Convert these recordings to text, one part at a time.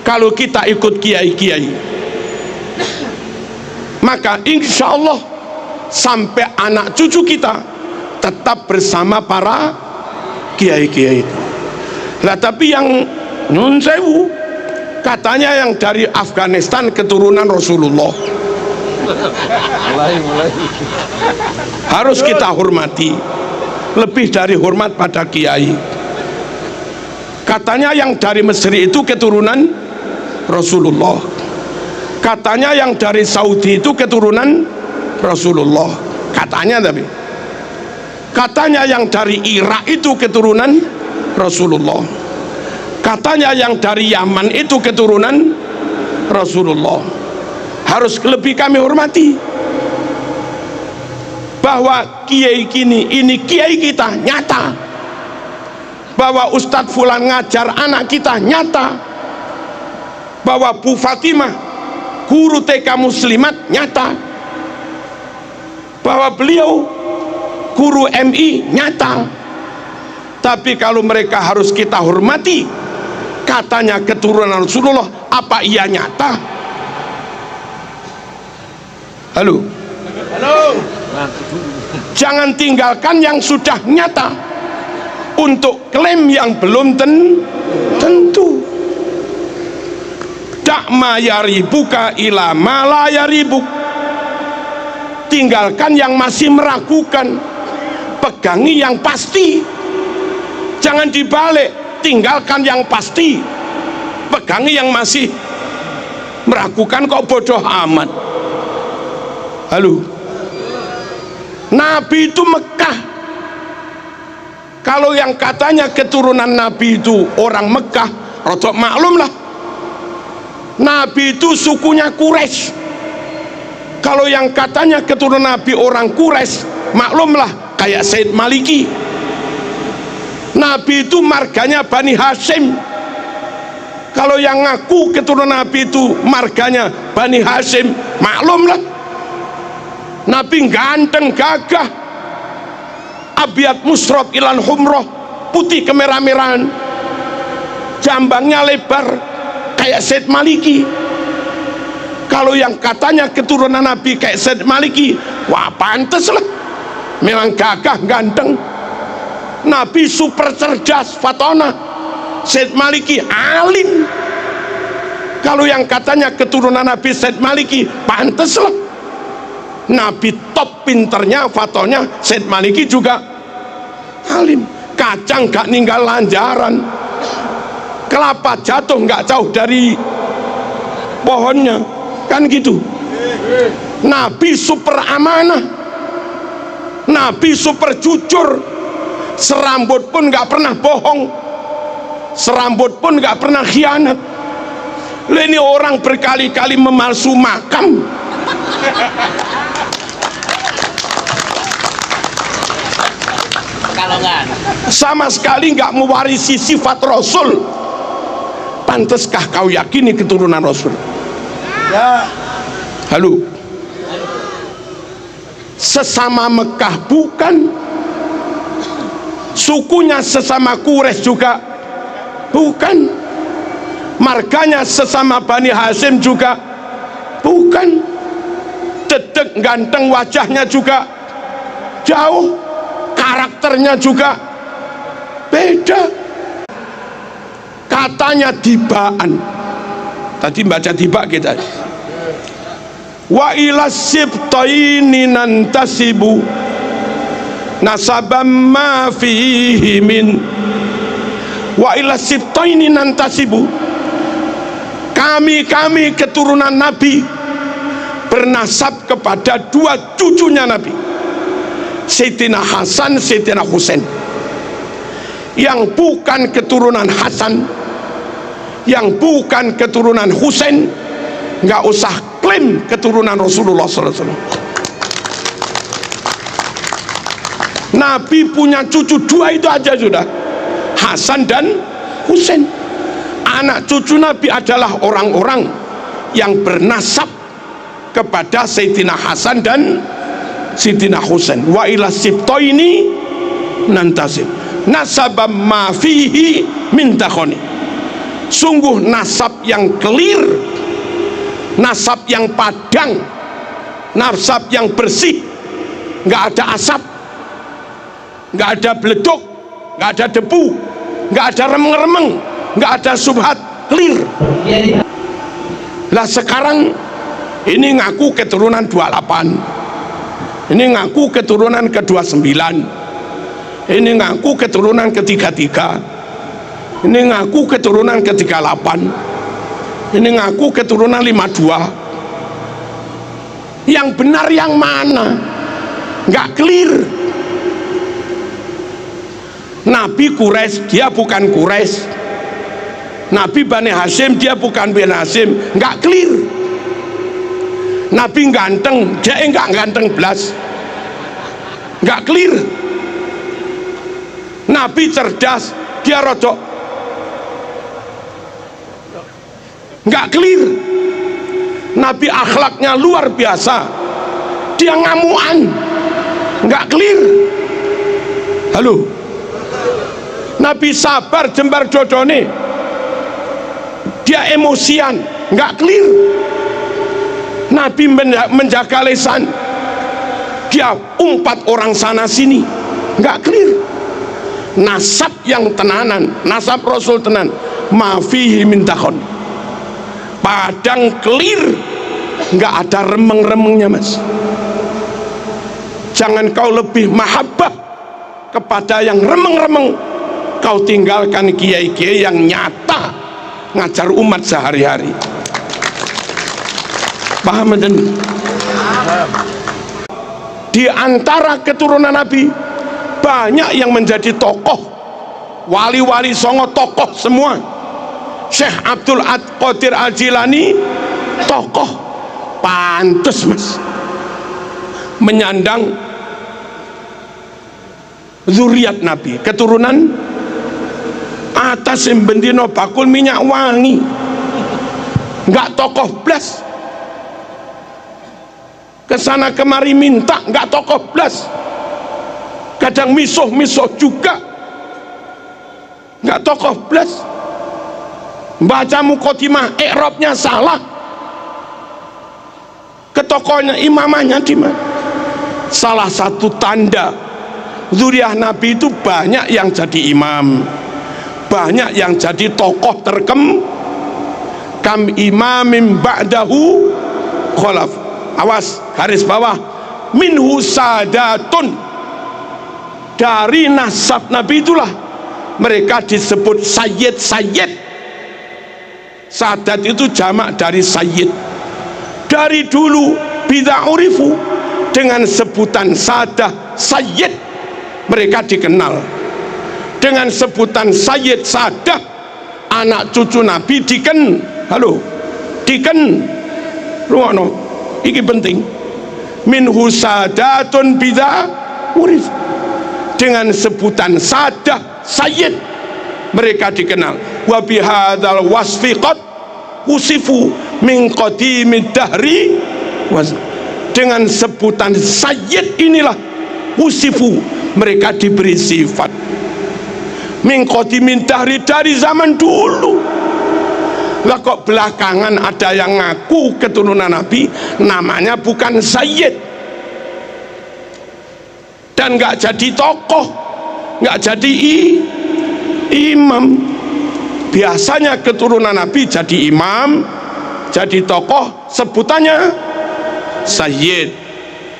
kalau kita ikut kiai-kiai, maka insya Allah sampai anak cucu kita tetap bersama para kiai-kiai itu. Lah tapi yang nun sewu, katanya yang dari Afghanistan keturunan Rasulullah, harus kita hormati, lebih dari hormat pada kiai. Katanya yang dari Mesir itu keturunan Rasulullah, katanya yang dari Saudi itu keturunan Rasulullah, katanya. Tapi katanya yang dari Irak itu keturunan Rasulullah, katanya yang dari Yaman itu keturunan Rasulullah. Harus lebih kami hormati, bahwa kiai ini kiai kita nyata, bahwa Ustadz Fulan ngajar anak kita nyata, bahwa Bu Fatimah guru TK Muslimat nyata, bahwa beliau guru MI nyata. Tapi kalau mereka harus kita hormati, katanya keturunan Rasulullah, apa iya nyata? Halo, halo. Jangan tinggalkan yang sudah nyata untuk klaim yang belum tentu. Dak ma yaribuka ila ma la yaribuk. Tinggalkan yang masih meragukan, pegangi yang pasti. Jangan dibalik, tinggalkan yang pasti, pegangi yang masih meragukan. Kok bodoh amat. Halo, Nabi itu Mekah. Kalau yang katanya keturunan Nabi itu orang Mekah, rodok maklum lah, Nabi itu sukunya Quraisy. Kalau yang katanya keturunan Nabi orang Quraisy, maklumlah kayak Said Maliki. Nabi itu marganya Bani Hashim. Kalau yang ngaku keturunan Nabi itu marganya Bani Hashim, maklumlah Nabi ganteng gagah, abiat musrob ilan humroh, putih kemerah-merahan, jambangnya lebar kayak Said Maliki. Kalau yang katanya keturunan Nabi kayak Said Maliki, wah pantes lah, memang gagah ganteng. Nabi super cerdas fatona, Said Maliki alim. Kalau yang katanya keturunan Nabi Said Maliki, pantes lah, Nabi top pinternya fatonya, Said Maliki juga alim. Kacang gak ninggal lanjaran, kelapa jatuh gak jauh dari pohonnya, kan gitu. Nabi super amanah, Nabi super jujur, serambut pun gak pernah bohong, serambut pun gak pernah khianat. Ini orang berkali-kali memalsu makam, sama sekali nggak mewarisi sifat Rasul. Panteskah kau yakini keturunan Rasul? Ya. Halo, sesama Mekah bukan, sukunya sesama Quraisy juga bukan, marganya sesama Bani Hashim juga bukan, dedek ganteng wajahnya juga jauh, karakternya juga beda. Katanya tibaan, tadi baca tiba kita, wa ila sibtaini nantasibu nasabam ma fihi min, wa ila sibtaini nantasibu, kami keturunan Nabi bernasab kepada dua cucunya Nabi, Sayyidina Hasan, Sayyidina Husain. Yang bukan keturunan Hasan, yang bukan keturunan Husain, nggak usah klaim keturunan Rasulullah SAW. Nabi punya cucu dua itu aja sudah, Hasan dan Husain. Anak cucu Nabi adalah orang-orang yang bernasab kepada Sayyidina Hasan dan Sayyidina Husain. Wa ila sibtaini nantasib nasabam ma fihi min takhoni. sungguh nasab yang clear, nasab yang padang, nasab yang bersih, nggak ada asap, nggak ada beleduk, nggak ada debu, nggak ada remeng-remeng, nggak ada subhat, clear. Lah sekarang ini ngaku keturunan 28, ini ngaku keturunan ke-29, ini ngaku keturunan ke-33, ini ngaku keturunan ke-38, ini ngaku keturunan 52. Yang benar yang mana? Nggak clear. Nabi Quraisy, dia bukan Quraisy. Nabi Bani Hashim, dia bukan Bani Hashim. Nggak clear. Nabi ganteng, dia nggak ganteng belas. Nggak clear. Nabi cerdas, dia rodok. Nggak clear. Nabi akhlaknya luar biasa, dia ngamuan, nggak clear. Halo. Nabi sabar jembar dodone, dia emosian, nggak clear. Nabi menjaga lisan, dia umpat orang sana sini, nggak clear. Nasab yang tenanan, nasab Rasul tenan, mafihi min takhon, padang clear, nggak ada remeng-remengnya mas. Jangan kau lebih mahabbah kepada yang remeng-remeng, kau tinggalkan kiai-kiai yang nyata ngajar umat sehari-hari. Paham dan di antara keturunan Nabi banyak yang menjadi tokoh, wali-wali songo tokoh semua. Syekh Abdul Qadir Al-Jilani tokoh, pantes mas menyandang zuriat Nabi, keturunan atas yang bendino bakul minyak wangi, nggak tokoh blas, kesana kemari minta, nggak tokoh blas, kadang misuh-misuh juga, nggak tokoh blas, baca mukotimah i'rabnya salah, ke tokohnya imamahnya di mana. Salah satu tanda zuriat Nabi itu banyak yang jadi imam, banyak yang jadi tokoh kam imamim ba'dahu kholaf. Awas, garis bawah, minhu sadatun, dari nasab Nabi itulah mereka disebut sayyid. Sadat itu jamak dari sayyid. Dari dulu bida'urifu, dengan sebutan sadah sayyid mereka dikenal. Dengan sebutan sayyid sadah, anak cucu Nabi ruangno iki penting, minhu sadatun bida'urif, dengan sebutan sadah sayyid mereka dikenal. Wa bihadzal wasfi qad usifu min qadimid dahri, dengan sebutan sayyid inilah usifu mereka diberi sifat min qadimid dahri, dari zaman dulu. Lah kok belakangan ada yang ngaku keturunan Nabi namanya bukan sayyid dan nggak jadi tokoh, nggak jadi imam. Biasanya keturunan Nabi jadi imam, jadi tokoh, sebutannya sayyid.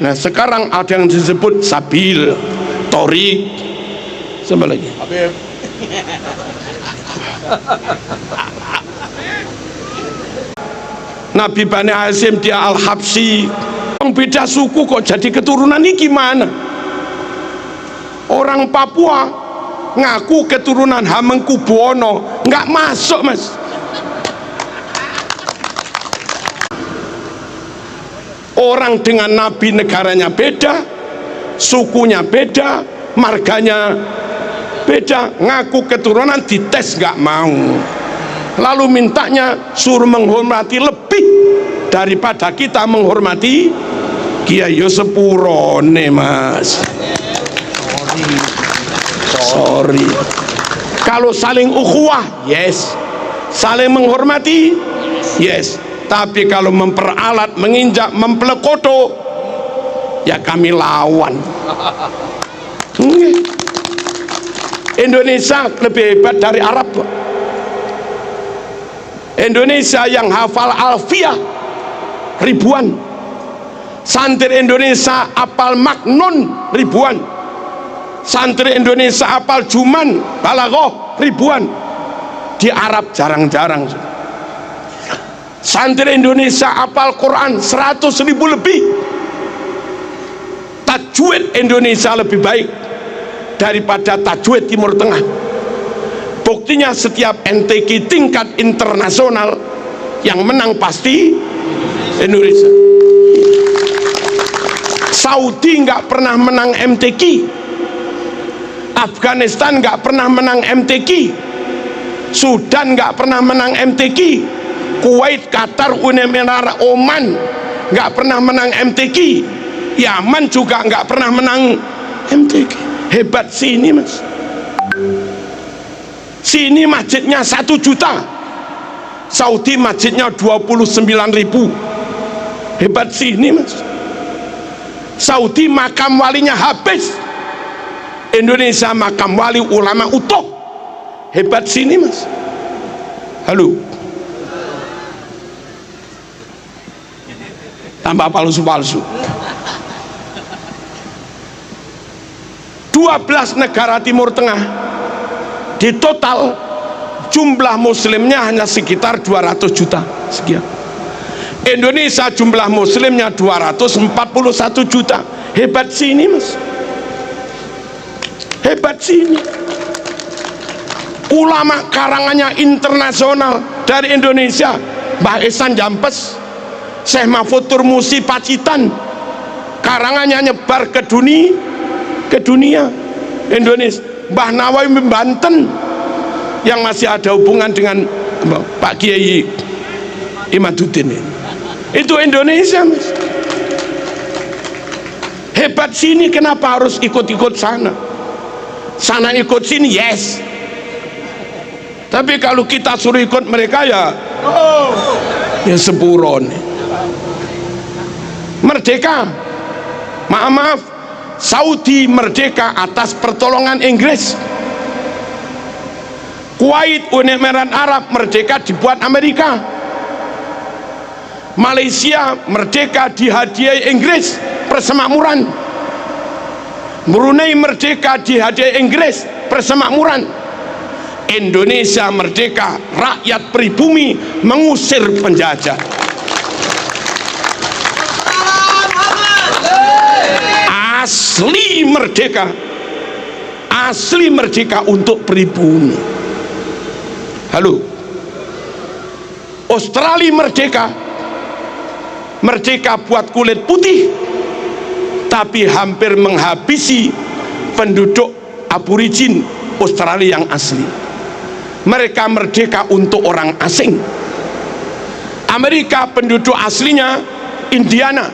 Nah sekarang ada yang disebut sabil, torik, sama lagi Nabi Bani Hashim, dia Al-Habsyi, beda suku kok jadi keturunan ini gimana? Orang Papua ngaku keturunan Hamengkubuwono, nggak masuk mas. Orang dengan Nabi negaranya beda, sukunya beda, marganya beda, ngaku keturunan dites nggak mau, lalu mintanya suruh menghormati lebih daripada kita menghormati kiai. Yo sepurone mas, sorry. Kalau saling ukhuwah yes, saling menghormati, yes. Tapi kalau memperalat, menginjak, mempelekoto, ya kami lawan. Indonesia lebih hebat dari Arab. Indonesia yang hafal alfiah ribuan, santri Indonesia apal maknun ribuan, santri Indonesia apal juman balaghah ribuan. Di Arab jarang-jarang. Santri Indonesia apal Quran 100.000 lebih. Tajwid Indonesia lebih baik daripada tajwid Timur Tengah. Buktinya setiap MTQ tingkat internasional yang menang pasti Indonesia. Saudi nggak pernah menang MTQ, Afghanistan nggak pernah menang MTQ, Sudan nggak pernah menang MTQ, Kuwait, Qatar, Uni Emirat, Oman nggak pernah menang MTQ, Yaman juga nggak pernah menang MTQ. Hebat sini mas. Sini masjidnya 1 juta, Saudi masjidnya 29.000. Hebat sini mas. Saudi makam walinya habis, Indonesia makam wali ulama utuh. Hebat sini mas. Halo, tambah palsu-palsu. 12 negara Timur Tengah di total jumlah muslimnya hanya sekitar 200 juta sekian. Indonesia jumlah muslimnya 241 juta. Hebat sini mas. Hebat sini. Ulama karangannya internasional dari Indonesia, Mbah Ihsan Jampes, Syekh Mahfud Turmusi Pacitan, karangannya nyebar ke dunia. Indonesia, Mbah Nawawi Banten yang masih ada hubungan dengan Pak Kiai Imaduddin, itu Indonesia mas. Hebat sini, kenapa harus ikut-ikut sana? Sana ikut sini yes, tapi kalau kita suruh ikut mereka ya sepuron. Merdeka, maaf, Saudi merdeka atas pertolongan Inggris. Kuwait, Uni Emirat Arab merdeka dibuat Amerika. Malaysia merdeka dihadiahi Inggris persemakmuran. Brunei merdeka dihadiahi Inggris persemakmuran. Indonesia merdeka, rakyat pribumi mengusir penjajah. Asli merdeka, asli merdeka untuk pribumi. Halo, Australia merdeka, merdeka buat kulit putih, tapi hampir menghabisi penduduk aborigin Australia yang asli. Mereka merdeka untuk orang asing. Amerika penduduk aslinya Indiana,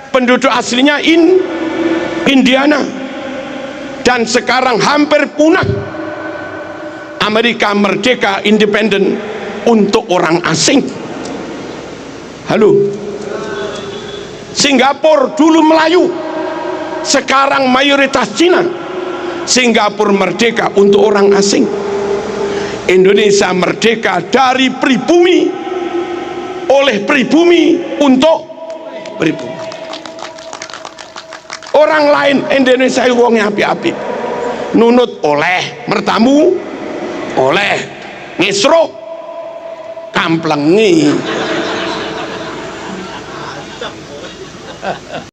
penduduk aslinya Indiana, dan sekarang hampir punah. Amerika merdeka independen untuk orang asing. Halo, Singapura dulu Melayu, sekarang mayoritas Cina. Singapura merdeka untuk orang asing. Indonesia merdeka dari pribumi, oleh pribumi untuk pribumi. Orang lain Indonesia wongnya api-api, nunut oleh, mertamu oleh, ngisro kamplengi.